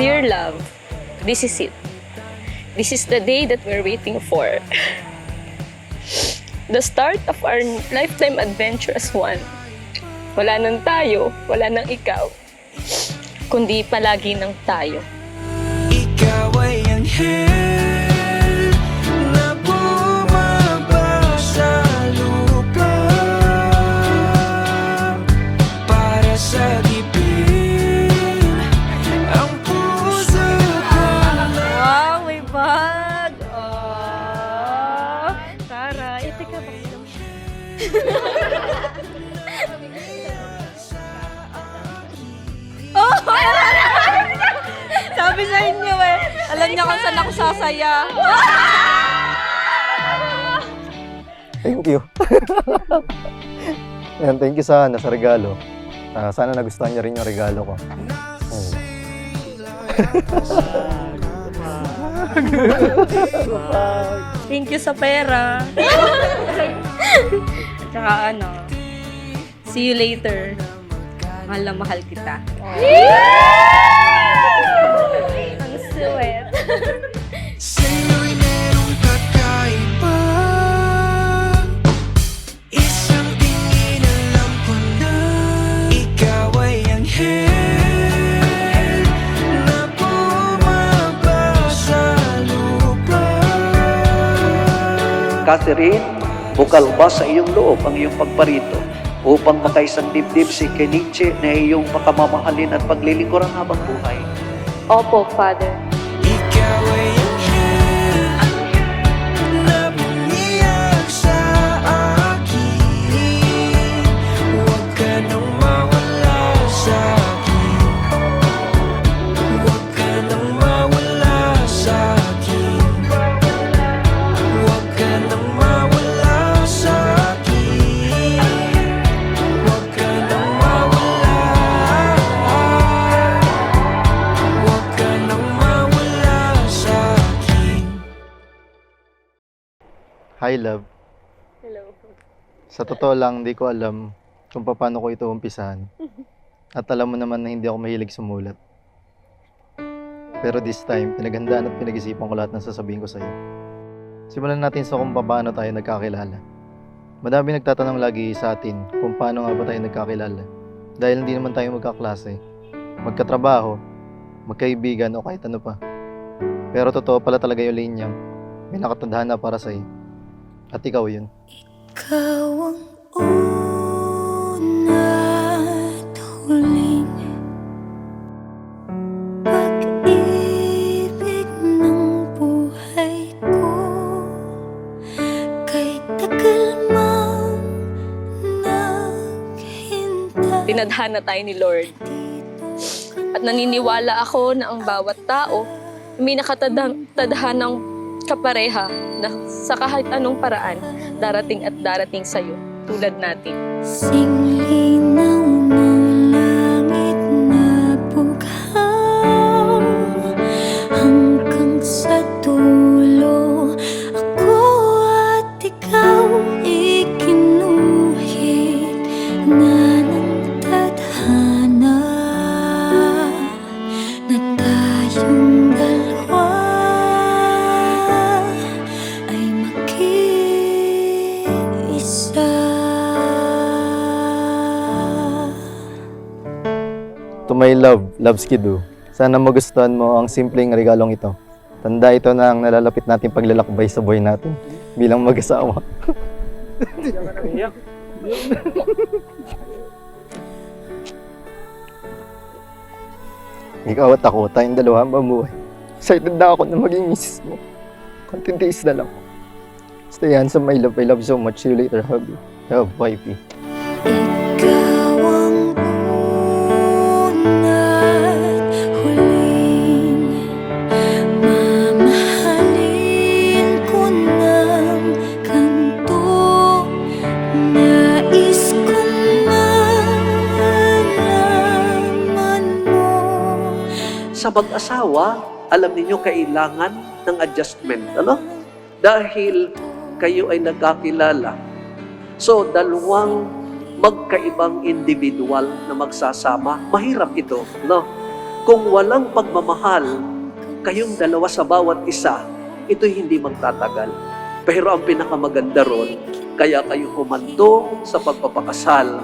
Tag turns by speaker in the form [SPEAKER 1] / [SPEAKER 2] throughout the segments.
[SPEAKER 1] Dear love, this is it. This is the day that we're waiting for. The start of our lifetime adventure as one. Wala nang tayo, wala nang ikaw, kundi palagi nang tayo.
[SPEAKER 2] Ikaw ay anghel na bumaba sa lupa para sa dibdib ang puso ko.
[SPEAKER 1] Wow, may bag! Oh, Tara, ito ka ba? Oh! Sabi sa inyo eh, alam niya kung saan ako sasaya.
[SPEAKER 3] Thank you. Ayan, thank you sa regalo. Sana nagustuhan niya rin yung regalo ko. Oh.
[SPEAKER 1] Thank you sa pera. Tsaka see you later. Mahal na mahal kita. Ang sweet.
[SPEAKER 2] Sa'yo'y merong kakaiba. Isang tingin alam ko na ikaw ay anghel na bumaba sa lupa.
[SPEAKER 4] Catherine, bukal ba sa iyong loob ang iyong pagparito upang makaisang dibdib si Kenichi na iyong pakamamahalin at paglilingkuran habang buhay?
[SPEAKER 1] Opo, Father.
[SPEAKER 2] Ikaw ay anghel na bumiyag sa akin. Huwag ka nang mawala sa akin. Huwag ka nang mawala sa akin. Huwag ka nang mawala sa akin. Huwag ka nang mawala. Huwag ka nang mawala sa akin.
[SPEAKER 3] Hi, love.
[SPEAKER 1] Hello.
[SPEAKER 3] Sa totoo lang, di ko alam kung paano ko ito umpisahan. At alam mo naman na hindi ako mahilig sumulat. Pero this time, pinaghandaan at pinag-isipan ko lahat ng sasabihin ko sa'yo. Simulan natin sa kung paano tayo nagkakilala. Madami nagtatanong lagi sa atin kung paano nga ba tayo nagkakilala. Dahil hindi naman tayo magkaklase, magkatrabaho, magkaibigan o kahit ano pa. Pero totoo pala talaga yung linyang may nakatadhana para sa'yo. At ikaw yun.
[SPEAKER 2] Ikaw ang una at huling pag-ibig ng buhay ko. Kay tagal mang naghintay.
[SPEAKER 1] Tinadhana tayo ni Lord. At naniniwala ako na ang bawat tao may nakatadhanang kapareha na sa kahit anong paraan darating at darating sa'yo tulad natin.
[SPEAKER 2] Singlinaw ng langit na bughaw hanggang sa dulo. Ako at ikaw ikinuhit na ng tadhana na tayong dalawa ay mag-iisa.
[SPEAKER 3] To my love, Loves Kidu. Sana magustuhan mo ang simpleng regalong ito. Tanda ito na ang nalalapit natin paglalakbay sa buhay natin bilang mag-asawa. Ikaw at ako, tayong dalawa ang mamuhay. Excited na ako na maging misis mo. Konting days na lang. Stay handsome, my love. I love you so much. See you later, hubby. Love, wifey.
[SPEAKER 2] Ikaw ang una at huling mamahalin ko ng kanto. Nais kong malaman mo.
[SPEAKER 4] Sa mag-asawa, alam ninyo kailangan ng adjustment, ano? Dahil kayo ay nagkakilala. So, dalawang magkaibang individual na magsasama, mahirap ito, no? Kung walang pagmamahal, kayong dalawa sa bawat isa, ito'y hindi magtatagal. Pero ang pinakamaganda ron, kaya kayo humantong sa pagpapakasal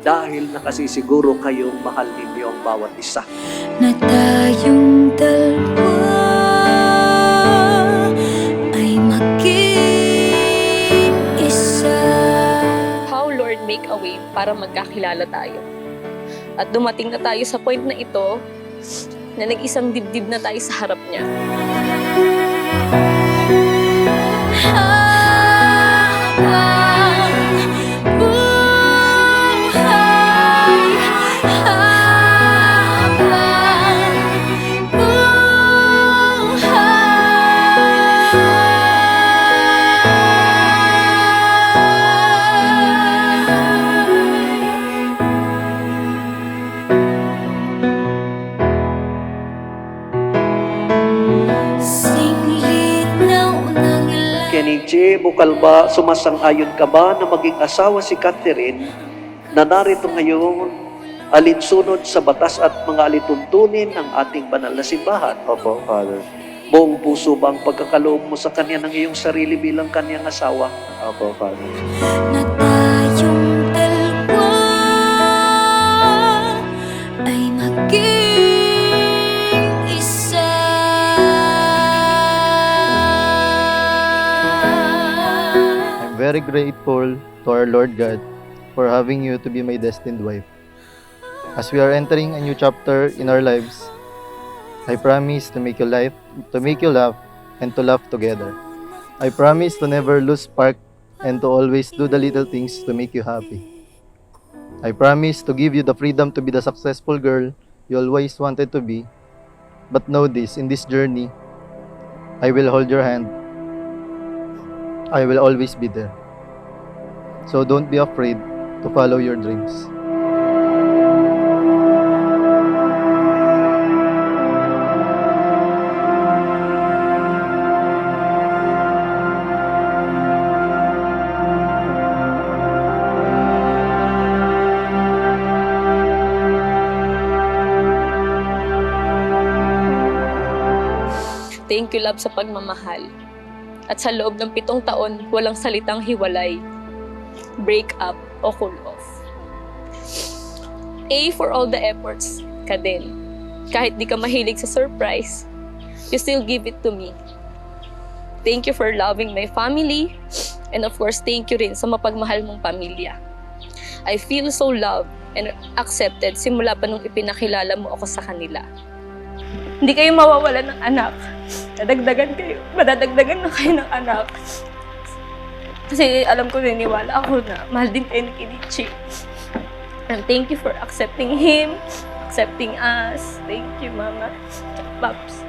[SPEAKER 4] dahil nakasisiguro kayong mahal ninyo ang bawat isa.
[SPEAKER 2] Na tayong dalawa ay maging isa.
[SPEAKER 1] How Lord make a way para magkakilala tayo. At dumating na tayo sa point na ito na nag-isang dibdib na tayo sa harap niya.
[SPEAKER 2] Habang buhay, habang buhay. Singlit na unang
[SPEAKER 4] Kenichi, bukal ba, sumasang-ayon ka ba na maging asawa si Catherine na narito ngayon alinsunod sa batas at mga alituntunin ng ating banal na simbahan?
[SPEAKER 3] Opo, Father.
[SPEAKER 4] Buong puso ba ang pagkakaloob mo sa kanya ng iyong sarili bilang kanyang asawa?
[SPEAKER 3] Opo, Father.
[SPEAKER 2] na tayong dalawa ay maging isa.
[SPEAKER 3] I'm very grateful to our Lord God for having you to be my destined wife. As we are entering a new chapter in our lives, I promise to make you laugh, and to laugh together. I promise to never lose spark and to always do the little things to make you happy. I promise to give you the freedom to be the successful girl you always wanted to be. But know this, in this journey, I will hold your hand. I will always be there. So don't be afraid to follow your dreams.
[SPEAKER 1] Thank you, love, sa pagmamahal. At sa loob ng 7 taon, walang salitang hiwalay, break up, o cool off. A for all the efforts, ka din. Kahit di ka mahilig sa surprise, you still give it to me. Thank you for loving my family, and of course, thank you rin sa mapagmahal mong pamilya. I feel so loved and accepted simula pa nung ipinakilala mo ako sa kanila. Hindi kayo mawawalan ng anak. Madadagdagan na kayo ng anak. Kasi alam ko, niniwala ako na mahal din kayo ni Kenichi. And thank you for accepting him, accepting us. Thank you, Mama. Paps.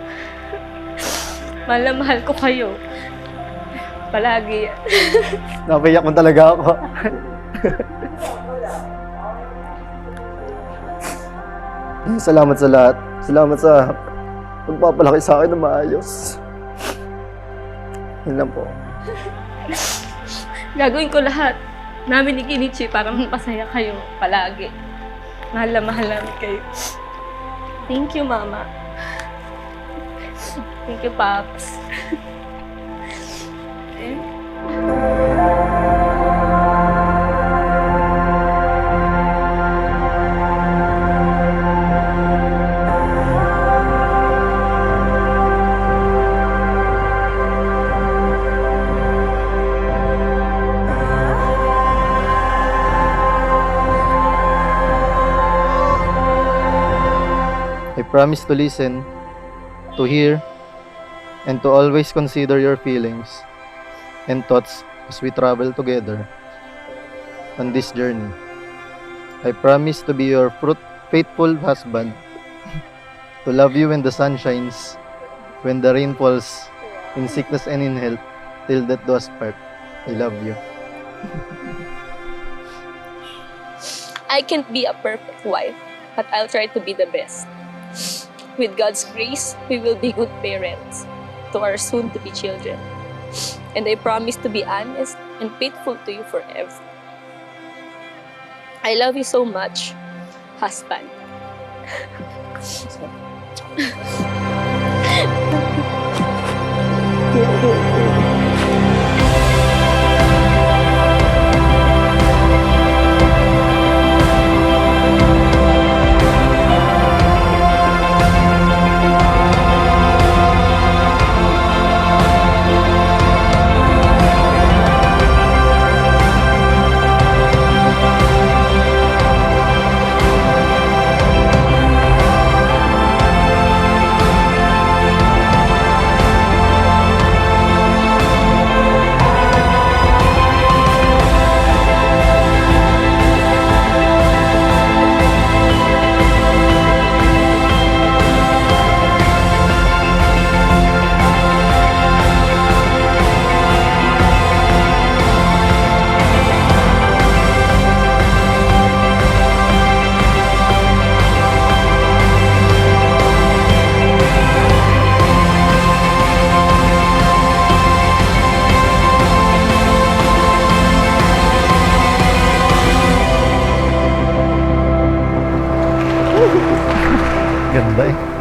[SPEAKER 1] Mahal na mahal ko kayo. Palagi yan.
[SPEAKER 3] Napayak mo talaga ako. Salamat sa lahat. Salamat sa pagpapalaki sa akin na maayos. Yun lang po.
[SPEAKER 1] Gagawin ko lahat namin ni Kenichi para mapasaya kayo palagi. Mahal na mahal namin kayo. Thank you, Mama. Thank you, Paps.
[SPEAKER 3] I promise to listen, to hear, and to always consider your feelings and thoughts as we travel together on this journey. I promise to be your faithful husband, to love you when the sun shines, when the rain falls, in sickness and in health, till death do us part. I love you.
[SPEAKER 1] I can't be a perfect wife, but I'll try to be the best. With God's grace, we will be good parents to our soon-to-be children. And I promise to be honest and faithful to you forever. I love you so much, husband.
[SPEAKER 3] Ganda eh.